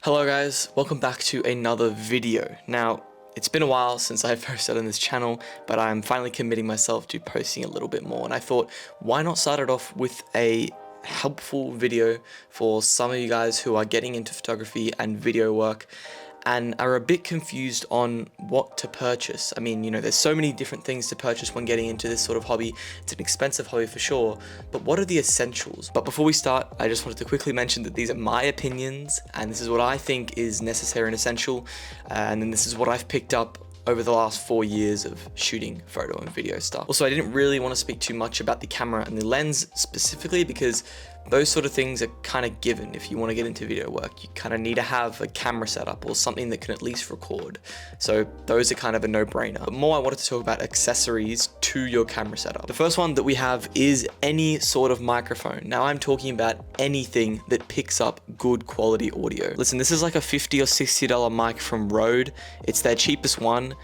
Hello guys, welcome back to another video. Now, it's been a while since I've posted on this channel, but I'm finally committing myself to posting a little bit more, and I thought, why not start it off with a helpful video for some of you guys who are getting into photography and video work and are a bit confused on what to purchase. I mean, there's so many different things to purchase when getting into this sort of hobby. It's an expensive hobby for sure, but what are the essentials? But before we start, I just wanted to quickly mention that these are my opinions, and this is what I think is necessary and essential, and then this is what I've picked up over the last 4 years of shooting photo and video stuff. Also, I didn't really want to speak too much about the camera and the lens specifically because those sort of things are kind of given. If you want to get into video work, you kind of need to have a camera setup or something that can at least record. So those are kind of a no-brainer. But more, I wanted to talk about accessories to your camera setup. The first one that we have is any sort of microphone. Now I'm talking about anything that picks up good quality audio. Listen, this is like a $50 or $60 mic from Rode. It's their cheapest one.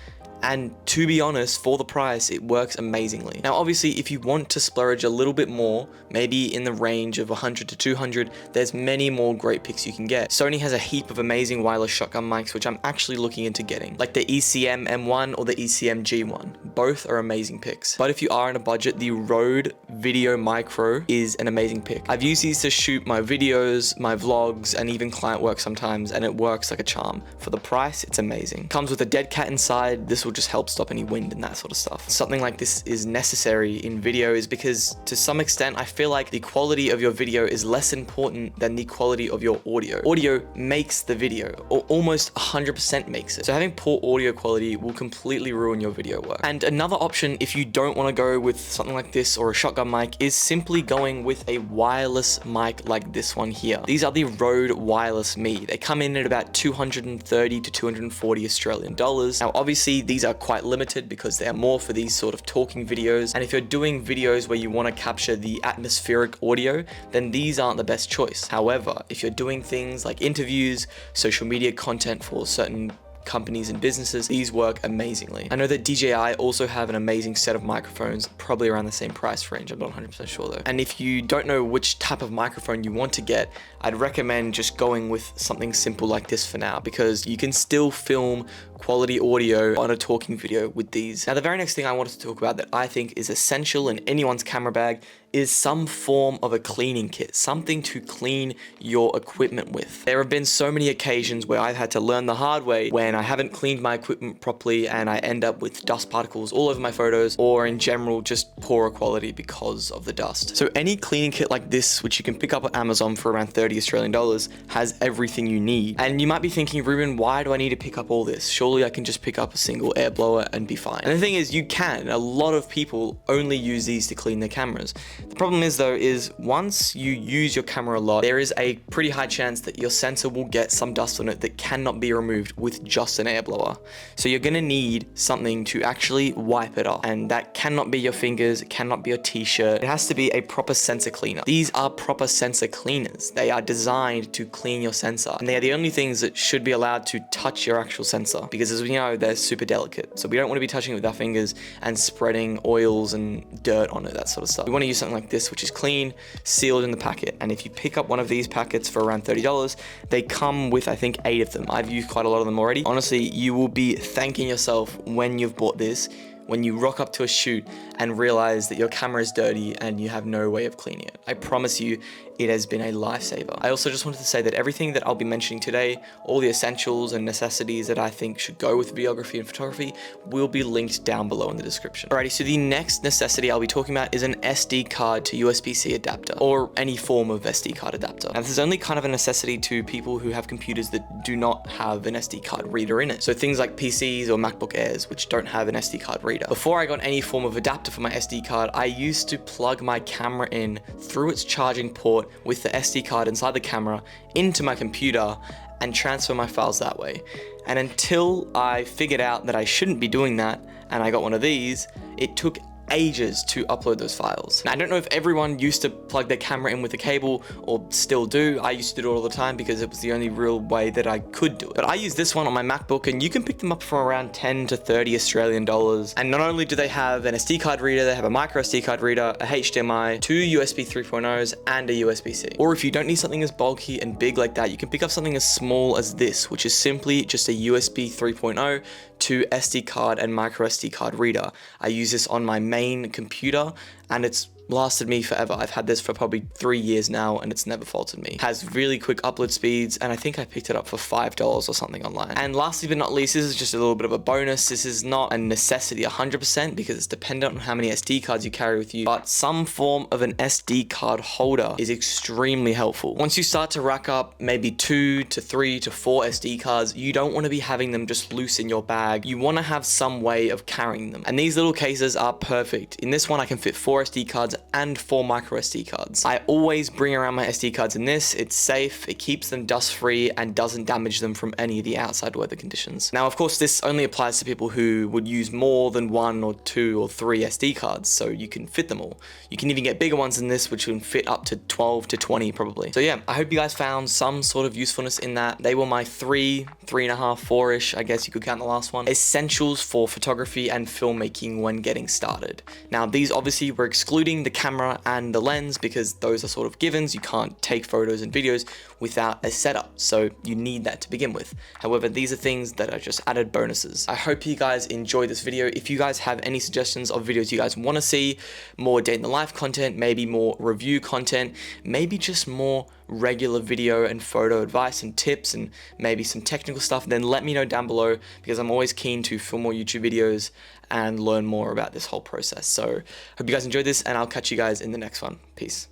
And to be honest, for the price, it works amazingly. Now, obviously, if you want to splurge a little bit more, maybe in the range of 100 to 200, there's many more great picks you can get. Sony has a heap of amazing wireless shotgun mics, which I'm actually looking into getting, like the ECM M1 or the ECM G1. Both are amazing picks. But if you are on a budget, the Rode Video Micro is an amazing pick. I've used these to shoot my videos, my vlogs, and even client work sometimes, and it works like a charm. For the price, it's amazing. Comes with a dead cat inside. This will just help stop any wind and that sort of stuff. Something like this is necessary in video is because to some extent I feel like the quality of your video is less important than the quality of your audio. Audio makes the video, or almost 100% makes it. So having poor audio quality will completely ruin your video work. And another option, if you don't want to go with something like this or a shotgun mic, is simply going with a wireless mic like this one here. These are the Rode Wireless Me. They come in at about 230 to 240 Australian dollars. Now obviously these are quite limited because they are more for these sort of talking videos, and if you're doing videos where you want to capture the atmospheric audio, then these aren't the best choice. However, if you're doing things like interviews, social media content for certain companies and businesses, these work amazingly. I know that DJI also have an amazing set of microphones, probably around the same price range. I'm not 100% sure though. And if you don't know which type of microphone you want to get, I'd recommend just going with something simple like this for now, because you can still film quality audio on a talking video with these. Now, the very next thing I wanted to talk about that I think is essential in anyone's camera bag is some form of a cleaning kit, something to clean your equipment with. There have been so many occasions where I've had to learn the hard way when I haven't cleaned my equipment properly and I end up with dust particles all over my photos, or in general just poorer quality because of the dust. So any cleaning kit like this, which you can pick up on Amazon for around 30 Australian dollars, has everything you need. And you might be thinking, Ruben, why do I need to pick up all this? Surely I can just pick up a single air blower and be fine. And the thing is, you can. A lot of people only use these to clean their cameras. The problem is though, is once you use your camera a lot, there is a pretty high chance that your sensor will get some dust on it that cannot be removed with just an air blower. So you're gonna need something to actually wipe it off. And that cannot be your fingers, it cannot be your t-shirt. It has to be a proper sensor cleaner. These are proper sensor cleaners. They are designed to clean your sensor. And they are the only things that should be allowed to touch your actual sensor, because as we know, they're super delicate. So we don't want to be touching it with our fingers and spreading oils and dirt on it, that sort of stuff. We want to use something like this, which is clean, sealed in the packet. And if you pick up one of these packets for around $30, they come with, I think, 8 of them. I've used quite a lot of them already. Honestly, you will be thanking yourself when you've bought this, when you rock up to a shoot and realize that your camera is dirty and you have no way of cleaning it. I promise you, it has been a lifesaver. I also just wanted to say that everything that I'll be mentioning today, all the essentials and necessities that I think should go with videography and photography, will be linked down below in the description. Alrighty, so the next necessity I'll be talking about is an SD card to USB-C adapter, or any form of SD card adapter. Now, this is only kind of a necessity to people who have computers that do not have an SD card reader in it. So things like PCs or MacBook Airs, which don't have an SD card reader. Before I got any form of adapter for my SD card, I used to plug my camera in through its charging port with the SD card inside the camera into my computer and transfer my files that way. And until I figured out that I shouldn't be doing that and I got one of these, it took ages to upload those files. Now, I don't know if everyone used to plug their camera in with a cable or still do. I used to do it all the time because it was the only real way that I could do it. But I use this one on my MacBook, and you can pick them up for around 10 to 30 Australian dollars. And not only do they have an SD card reader, they have a micro SD card reader, a HDMI, two USB 3.0s, and a USB-C. Or if you don't need something as bulky and big like that, you can pick up something as small as this, which is simply just a USB 3.0 to SD card and micro SD card reader. I use this on my main computer, and it's lasted me forever. I've had this for probably 3 years now, and it's never faulted me. It has really quick upload speeds, and I think I picked it up for $5 or something online. And lastly but not least, this is just a little bit of a bonus. This is not a necessity 100% because it's dependent on how many SD cards you carry with you, but some form of an SD card holder is extremely helpful. Once you start to rack up maybe 2 to 3 to 4 SD cards, you don't want to be having them just loose in your bag. You want to have some way of carrying them. And these little cases are perfect. In this one, I can fit 4 SD cards and 4 micro SD cards. I always bring around my SD cards in this. It's safe, it keeps them dust free, and doesn't damage them from any of the outside weather conditions. Now, of course, this only applies to people who would use more than 1 or 2 or 3 SD cards, so you can fit them all. You can even get bigger ones than this, which can fit up to 12 to 20 probably. So yeah, I hope you guys found some sort of usefulness in that. They were my 3.5, 4-ish, I guess you could count the last one, essentials for photography and filmmaking when getting started. Now, these obviously were excluding the camera and the lens because those are sort of givens. You can't take photos and videos without a setup, so you need that to begin with. However, these are things that are just added bonuses. I hope you guys enjoyed this video. If you guys have any suggestions of videos you guys want to see, more day in the life content, maybe more review content, maybe just more regular video and photo advice and tips and maybe some technical stuff, then let me know down below because I'm always keen to film more YouTube videos and learn more about this whole process. So hope you guys enjoyed this, and I'll catch you guys in the next one. Peace.